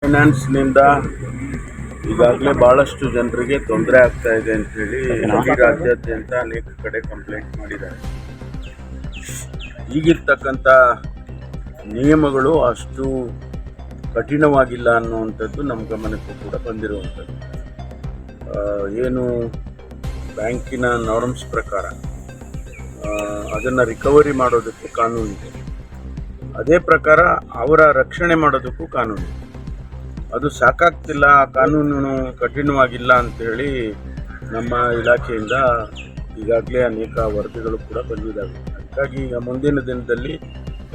ಫೈನಾನ್ಸ್ನಿಂದ ಈಗಾಗಲೇ ಭಾಳಷ್ಟು ಜನರಿಗೆ ತೊಂದರೆ ಆಗ್ತಾ ಇದೆ ಅಂತ ಹೇಳಿ ಇಡೀ ರಾಜ್ಯಾದ್ಯಂತ ಅನೇಕ ಕಡೆ ಕಂಪ್ಲೇಂಟ್ ಮಾಡಿದ್ದಾರೆ. ಈಗಿರ್ತಕ್ಕಂಥ ನಿಯಮಗಳು ಅಷ್ಟು ಕಠಿಣವಾಗಿಲ್ಲ ಅನ್ನುವಂಥದ್ದು ನಮ್ಮ ಗಮನಕ್ಕೂ ಕೂಡ ಬಂದಿರುವಂಥದ್ದು. ಏನು ಬ್ಯಾಂಕಿನ ನಾರ್ಮ್ಸ್ ಪ್ರಕಾರ ಅದನ್ನು ರಿಕವರಿ ಮಾಡೋದಕ್ಕೆ ಕಾನೂನಿದೆ, ಅದೇ ಪ್ರಕಾರ ಅವರ ರಕ್ಷಣೆ ಮಾಡೋದಕ್ಕೂ ಕಾನೂನು. ಅದು ಸಾಕಾಗ್ತಿಲ್ಲ, ಆ ಕಾನೂನು ಕಠಿಣವಾಗಿಲ್ಲ ಅಂಥೇಳಿ ನಮ್ಮ ಇಲಾಖೆಯಿಂದ ಈಗಾಗಲೇ ಅನೇಕ ವರದಿಗಳು ಕೂಡ ಬಂದಿದ್ದಾವೆ. ಹಾಗಾಗಿ ಈಗ ಮುಂದಿನ ದಿನದಲ್ಲಿ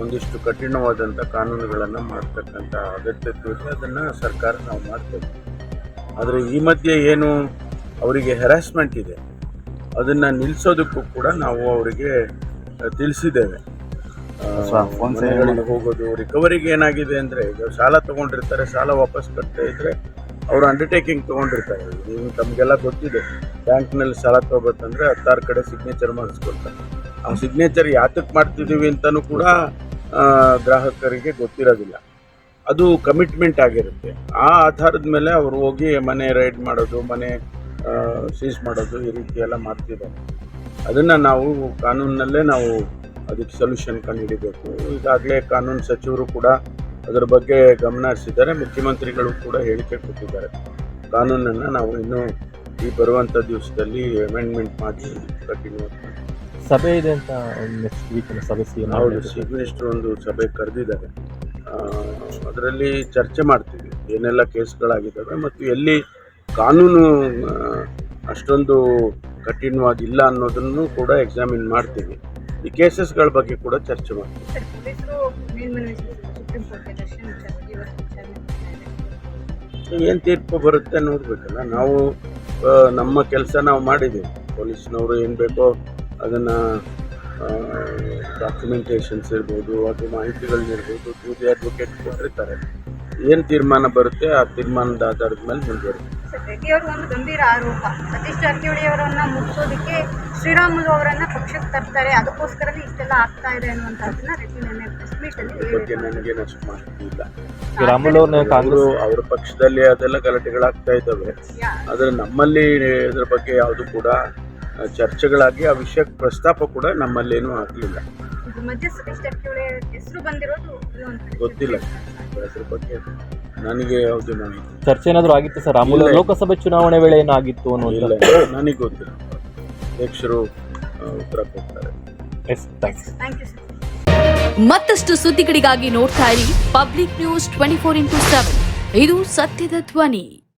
ಒಂದಿಷ್ಟು ಕಠಿಣವಾದಂಥ ಕಾನೂನುಗಳನ್ನು ಮಾಡ್ತಕ್ಕಂಥ ಅಗತ್ಯತೆ ಇದೆ. ಅದನ್ನು ಸರ್ಕಾರ ನಾವು ಮಾಡ್ತೇವೆ. ಆದರೆ ಈ ಮಧ್ಯೆ ಏನು ಅವರಿಗೆ ಹೆರಾಸ್ಮೆಂಟ್ ಇದೆ ಅದನ್ನು ನಿಲ್ಲಿಸೋದಕ್ಕೂ ಕೂಡ ನಾವು ಅವರಿಗೆ ತಿಳಿಸಿದ್ದೇವೆ. ಮನೆಗಳಿಗೆ ಹೋಗೋದು, ರಿಕವರಿಗೆ ಏನಾಗಿದೆ ಅಂದರೆ ಈಗ ಸಾಲ ತೊಗೊಂಡಿರ್ತಾರೆ, ಸಾಲ ವಾಪಸ್ ಕಟ್ತಾ ಇದ್ದರೆ ಅವರು ಅಂಡರ್ಟೇಕಿಂಗ್ ತೊಗೊಂಡಿರ್ತಾರೆ. ಈಗ ತಮಗೆಲ್ಲ ಗೊತ್ತಿದೆ, ಬ್ಯಾಂಕ್ನಲ್ಲಿ ಸಾಲ ತೊಗೋಬೇಕಂದ್ರೆ 16 ಕಡೆ ಸಿಗ್ನೇಚರ್ ಮಾಡಿಸ್ಕೊಳ್ತಾರೆ. ಆ ಸಿಗ್ನೇಚರ್ ಯಾತಕ್ಕೆ ಮಾಡ್ತಿದ್ದೀವಿ ಅಂತಲೂ ಕೂಡ ಗ್ರಾಹಕರಿಗೆ ಗೊತ್ತಿರೋದಿಲ್ಲ. ಅದು ಕಮಿಟ್ಮೆಂಟ್ ಆಗಿರುತ್ತೆ. ಆ ಆಧಾರದ ಮೇಲೆ ಅವರು ಹೋಗಿ ಮನೆ ರೈಡ್ ಮಾಡೋದು, ಮನೆ ಸೀಸ್ ಮಾಡೋದು, ಈ ರೀತಿ ಎಲ್ಲ ಮಾಡ್ತಿದ್ದಾರೆ. ಅದನ್ನು ನಾವು ಕಾನೂನಿನಲ್ಲೇ ನಾವು ಅದಕ್ಕೆ ಸೊಲ್ಯೂಷನ್ ಕಂಡುಹಿಡಿಬೇಕು. ಈಗಾಗಲೇ ಕಾನೂನು ಸಚಿವರು ಕೂಡ ಅದರ ಬಗ್ಗೆ ಗಮನ ಹರಿಸಿದ್ದಾರೆ. ಮುಖ್ಯಮಂತ್ರಿಗಳು ಕೂಡ ಹೇಳಿಕೆ ಕೊಟ್ಟಿದ್ದಾರೆ. ಕಾನೂನನ್ನು ನಾವು ಇನ್ನೂ ಈ ಬರುವಂಥ ದಿವಸದಲ್ಲಿ ಅಮೆಂಡ್ಮೆಂಟ್ ಮಾಡಿ ಕಂಟಿನ್ಯೂ ಸಭೆ ಇದೆ ಅಂತ ನೆಕ್ಸ್ಟ್ ವೀಕ್ ಸಭೆ ಹೌದು, ಚೀಫ್ ಮಿನಿಸ್ಟರ್ ಒಂದು ಸಭೆ ಕರೆದಿದ್ದಾರೆ. ಅದರಲ್ಲಿ ಚರ್ಚೆ ಮಾಡ್ತೀವಿ ಏನೆಲ್ಲ ಕೇಸ್ಗಳಾಗಿದ್ದಾವೆ ಮತ್ತು ಎಲ್ಲಿ ಕಾನೂನು ಅಷ್ಟೊಂದು ಕಠಿಣವಾಗಿಲ್ಲ ಅನ್ನೋದನ್ನು ಕೂಡ ಎಕ್ಸಾಮಿನ್ ಮಾಡ್ತೀವಿ. ಈ ಕೇಸಸ್ಗಳ ಬಗ್ಗೆ ಕೂಡ ಚರ್ಚೆ ಮಾಡ್ತೀವಿ. ಏನು ತೀರ್ಪು ಬರುತ್ತೆ ನೋಡಬೇಕಲ್ಲ. ನಾವು ನಮ್ಮ ಕೆಲಸ ನಾವು ಮಾಡಿದ್ದೀವಿ. ಪೊಲೀಸ್ನವರು ಏನು ಬೇಕೋ ಅದನ್ನು ಡಾಕ್ಯುಮೆಂಟೇಷನ್ಸ್ ಇರ್ಬೋದು, ಅದು ಮಾಹಿತಿಗಳನ್ನಿರ್ಬೋದು, ಟು ದಿ ಅಡ್ವೊಕೇಟ್ ಕೊಟ್ಟಿರ್ತಾರೆ. ಏನು ತೀರ್ಮಾನ ಬರುತ್ತೆ ಆ ತೀರ್ಮಾನದ ಆಧಾರದ ಮೇಲೆ ಮುಂದುವರಿತೀವಿ. ರೆಡ್ಡಿ ಅವರು ಒಂದು ಗಂಭೀರ ಆರೋಪ, ಸತೀಶ್ ಜಾರಕಿಹೊಳಿ ಅವರನ್ನು ಮುಗಿಸೋದಕ್ಕೆ ಶ್ರೀರಾಮುಲು ಅವರನ್ನು ಪಕ್ಷಕ್ಕೆ ತರ್ತಾರೆ, ಅದಕ್ಕೋಸ್ಕರನೇ ಇಷ್ಟೆಲ್ಲ ಆಗ್ತಾ ಇದೆ ಅನ್ನುವಂಥದ್ದನ್ನ ರೆಡ್ಡಿ ನಿನ್ನೆ ಪ್ರೆಸ್ ಮೀಟಲ್ಲಿ ಬಗ್ಗೆ ನನಗೇನು ಅಷ್ಟು ಮಾಹಿತಿ ಇಲ್ಲ. ರಾಮುಲು ಅವರ ಪಕ್ಷದಲ್ಲಿ ಅದೆಲ್ಲ ಗಲಾಟೆಗಳಾಗ್ತಾ ಇದ್ದಾವೆ. ಆದರೆ ನಮ್ಮಲ್ಲಿ ಇದ್ರ ಬಗ್ಗೆ ಯಾವುದು ಕೂಡ ಚರ್ಚೆಗಳಾಗಿ ಆ ವಿಷಯಕ್ಕೆ ಪ್ರಸ್ತಾಪ ಕೂಡ ನಮ್ಮಲ್ಲೇನೂ ಆಗಲಿಲ್ಲ. ಮಧ್ಯೆ ಸತೀಶ್ ಜಾರಕಿಹೊಳಿ ಹೆಸರು ಬಂದಿರೋದು ಗೊತ್ತಿಲ್ಲ, ಅದ್ರ ಬಗ್ಗೆ ನನಗೆ ಯಾವುದು ಮಾಹಿತಿ. ಚರ್ಚೆ ಏನಾದರೂ ಆಗಿತ್ತು ಸರ್? ರಾಮುಲು ಲೋಕಸಭೆ ಚುನಾವಣೆ ವೇಳೆ ಏನಾಗಿತ್ತು ಅನ್ನೋದಿಲ್ಲ, ನನಗೆ ಗೊತ್ತಿಲ್ಲ. ಅಧ್ಯಕ್ಷರು ಉತ್ತರ ಕೊಡ್ತಾರೆ. Thank you sir. ಮತ್ತಷ್ಟು ಸುದ್ದಿಗಳಿಗಾಗಿ ನೋಡ್ತಾ ಇರಿ ಪಬ್ಲಿಕ್ ನ್ಯೂಸ್ 24x7. ಇದು ಸತ್ಯದ ಧ್ವನಿ.